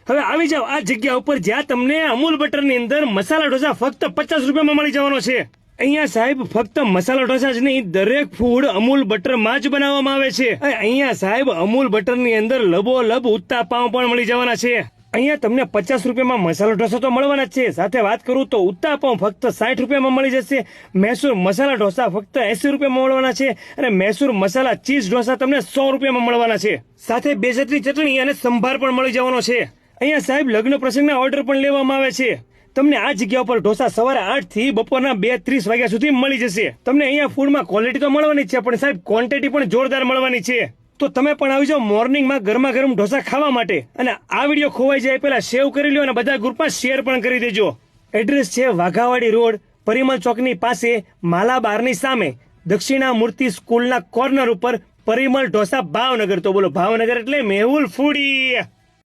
હવે આવી જાવ આ જગ્યા ઉપર જ્યાં તમને અમૂલ બટરની અંદર મસાલા ઢોસા ફક્ત 50 રૂપિયામાં મળી જવાનો છે। અહીંયા સાહેબ ફક્ત મસાલા ઢોસા જ નહીં, દરેક ફૂડ અમૂલ બટરમાં જ બનાવવામાં આવે છે। અહીંયા સાહેબ અમૂલ બટરની અંદર લબોલબ ઉત્તાપાઉં પણ મળી જવાના છે। અહીંયા તમને 50 રૂપિયામાં મસાલો ઢોસા તો મળવાના જ છે, સાથે વાત કરું તો ઉત્તાપાઉં ફક્ત 60 રૂપિયામાં મળી જશે। મૈસૂર મસાલા ઢોસા ફક્ત 80 રૂપિયામાં મળવાના છે અને મૈસૂર મસાલા ચીઝ ઢોસા તમને 100 રૂપિયામાં મળવાના છે। સાથે બેસતની ચટણી અને સંભાર પણ મળી જવાનો છે। અહીંયા સાહેબ લગ્ન પ્રસંગના ઓર્ડર પણ લેવામાં આવે છે। તમને આ જગ્યા ઉપર ઢોસા સવારે 8 થી બપોરના 2:30 વાગ્યા સુધી મળી જશે। તમને અહીંયા ફૂડમાં ક્વોલિટી તો મળવાની જ છે, પણ સાહેબ ક્વોન્ટિટી પણ જોરદાર મળવાની છે। તો તમે પણ આવી જાઓ મોર્નિંગમાં ગરમા ગરમ ઢોસા ખાવા માટે। અને આ વિડીયો ખોવાઈ જાય પહેલા સેવ કરી લ્યો અને બધા ગ્રુપમાં શેર પણ કરી દેજો। એડ્રેસ છે વાઘાવાડી રોડ, પરિમલ ચોકની પાસે, માલાબારની સામે, દક્ષિણા મૂર્તિ સ્કૂલના કોર્નર ઉપર, પરિમલ ઢોસા ભાવનગર। તો બોલો ભાવનગર એટલે મેહુલ ફૂડી।